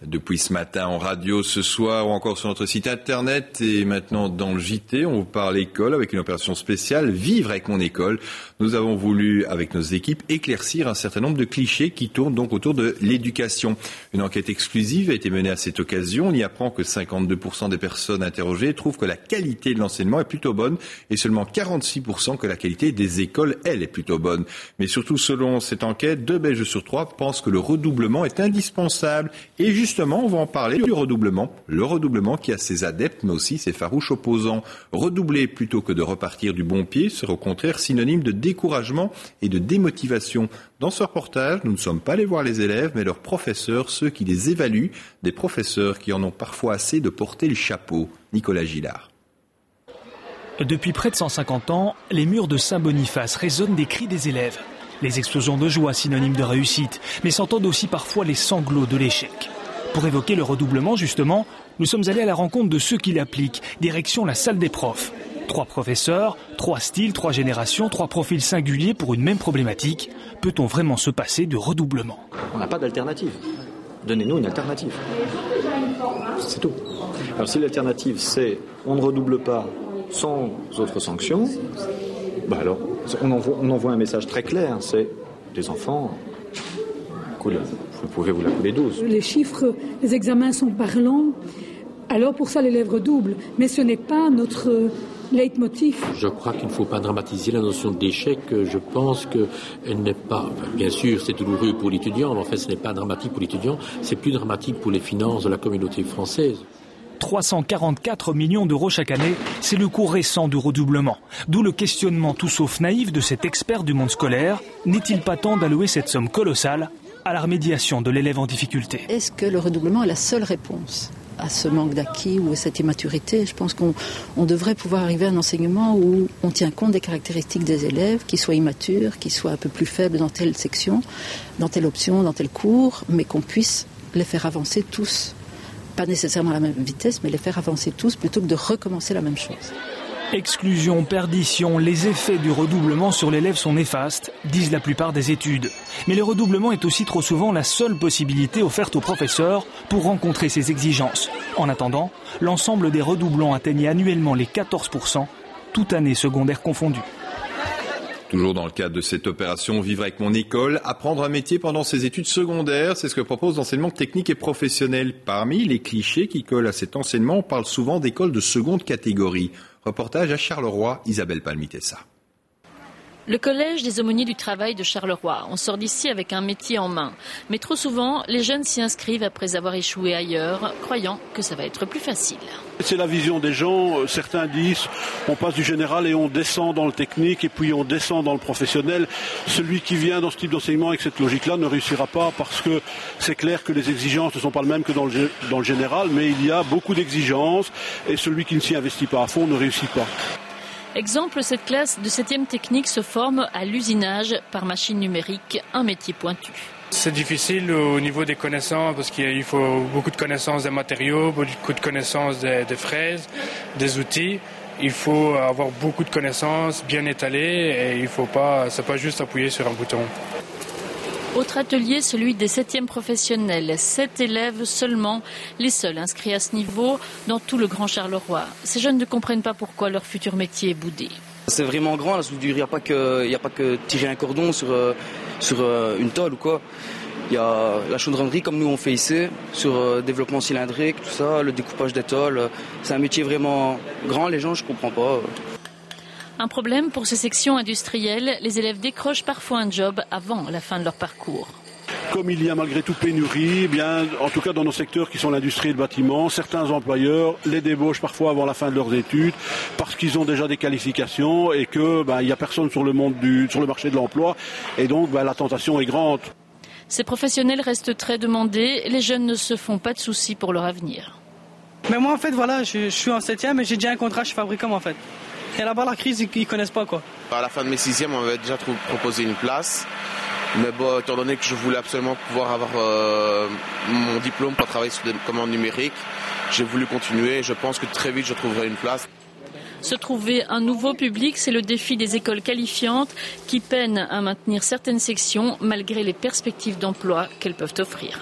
Depuis ce matin en radio, ce soir ou encore sur notre site internet et maintenant dans le JT, on vous parle école avec une opération spéciale Vivre avec mon école. Nous avons voulu, avec nos équipes, éclaircir un certain nombre de clichés qui tournent donc autour de l'éducation. Une enquête exclusive a été menée à cette occasion. On y apprend que 52% des personnes interrogées trouvent que la qualité de l'enseignement est plutôt bonne et seulement 46% que la qualité des écoles, elle, est plutôt bonne. Mais surtout, selon cette enquête, 2 Belges sur 3 pensent que le redoublement est indispensable. Et justement, on va en parler du redoublement. Le redoublement qui a ses adeptes, mais aussi ses farouches opposants. Redoubler plutôt que de repartir du bon pied serait au contraire synonyme de découragement et de démotivation. Dans ce reportage, nous ne sommes pas allés voir les élèves, mais leurs professeurs, ceux qui les évaluent, des professeurs qui en ont parfois assez de porter le chapeau. Nicolas Gillard. Depuis près de 150 ans, les murs de Saint-Boniface résonnent des cris des élèves. Les explosions de joie, synonymes de réussite, mais s'entendent aussi parfois les sanglots de l'échec. Pour évoquer le redoublement, justement, nous sommes allés à la rencontre de ceux qui l'appliquent, direction la salle des profs. 3 professeurs, 3 styles, 3 générations, 3 profils singuliers pour une même problématique. Peut-on vraiment se passer de redoublement ? On n'a pas d'alternative. Donnez-nous une alternative. C'est tout. Alors si l'alternative c'est on ne redouble pas sans autres sanctions, alors on envoie un message très clair, c'est des enfants, vous pouvez vous la couler 12. Les chiffres, les examens sont parlants, alors pour ça l'élève redouble, mais ce n'est pas notre leitmotiv. Je crois qu'il ne faut pas dramatiser la notion d'échec. Je pense qu'elle n'est pas... Bien sûr, c'est douloureux pour l'étudiant, mais en fait, ce n'est pas dramatique pour l'étudiant. C'est plus dramatique pour les finances de la communauté française. 344 millions d'euros chaque année, c'est le coût récent du redoublement. D'où le questionnement tout sauf naïf de cet expert du monde scolaire. N'est-il pas temps d'allouer cette somme colossale à la remédiation de l'élève en difficulté ? Est-ce que le redoublement est la seule réponse à ce manque d'acquis ou à cette immaturité? Je pense qu'on devrait pouvoir arriver à un enseignement où on tient compte des caractéristiques des élèves, qui soient immatures, qui soient un peu plus faibles dans telle section, dans telle option, dans tel cours, mais qu'on puisse les faire avancer tous. Pas nécessairement à la même vitesse, mais les faire avancer tous plutôt que de recommencer la même chose. Exclusion, perdition, les effets du redoublement sur l'élève sont néfastes, disent la plupart des études. Mais le redoublement est aussi trop souvent la seule possibilité offerte aux professeurs pour rencontrer ces exigences. En attendant, l'ensemble des redoublants atteignait annuellement les 14%, toute année secondaire confondue. Toujours dans le cadre de cette opération Vivre avec mon école, apprendre un métier pendant ses études secondaires, c'est ce que propose l'enseignement technique et professionnel. Parmi les clichés qui collent à cet enseignement, on parle souvent d'écoles de seconde catégorie. Reportage à Charleroi, Isabelle Palmitessa. Le collège des aumôniers du travail de Charleroi. On sort d'ici avec un métier en main. Mais trop souvent, les jeunes s'y inscrivent après avoir échoué ailleurs, croyant que ça va être plus facile. C'est la vision des gens. Certains disent on passe du général et on descend dans le technique et puis on descend dans le professionnel. Celui qui vient dans ce type d'enseignement avec cette logique-là ne réussira pas parce que c'est clair que les exigences ne sont pas les mêmes que dans le général, mais il y a beaucoup d'exigences et celui qui ne s'y investit pas à fond ne réussit pas. Exemple, cette classe de 7e technique se forme à l'usinage par machine numérique, un métier pointu. C'est difficile au niveau des connaissances parce qu'il faut beaucoup de connaissances des matériaux, beaucoup de connaissances des fraises, des outils. Il faut avoir beaucoup de connaissances bien étalées et c'est pas juste appuyer sur un bouton. Autre atelier, celui des 7e professionnels. 7 élèves seulement, les seuls inscrits à ce niveau dans tout le Grand Charleroi. Ces jeunes ne comprennent pas pourquoi leur futur métier est boudé. C'est vraiment grand, la soudure, il n'y a pas que tirer un cordon sur une tôle ou quoi. Il y a la chaudronnerie comme nous on fait ici, sur développement cylindrique, tout ça, le découpage des tôles. C'est un métier vraiment grand, les gens je ne comprends pas. Un problème pour ces sections industrielles, les élèves décrochent parfois un job avant la fin de leur parcours. Comme il y a malgré tout pénurie, eh bien, en tout cas dans nos secteurs qui sont l'industrie et le bâtiment, certains employeurs les débauchent parfois avant la fin de leurs études parce qu'ils ont déjà des qualifications et qu'il n'y a personne sur le marché de l'emploi et donc la tentation est grande. Ces professionnels restent très demandés, les jeunes ne se font pas de soucis pour leur avenir. Mais moi en fait voilà, je suis en 7e et j'ai déjà un contrat chez Fabricom en fait. Et là-bas, la crise, ils ne connaissent pas, quoi. À la fin de mes 6e, on m'avait déjà proposé une place. Mais bon, étant donné que je voulais absolument pouvoir avoir mon diplôme pour travailler sur des commandes numériques, j'ai voulu continuer. Je pense que très vite, je trouverai une place. Se trouver un nouveau public, c'est le défi des écoles qualifiantes qui peinent à maintenir certaines sections malgré les perspectives d'emploi qu'elles peuvent offrir.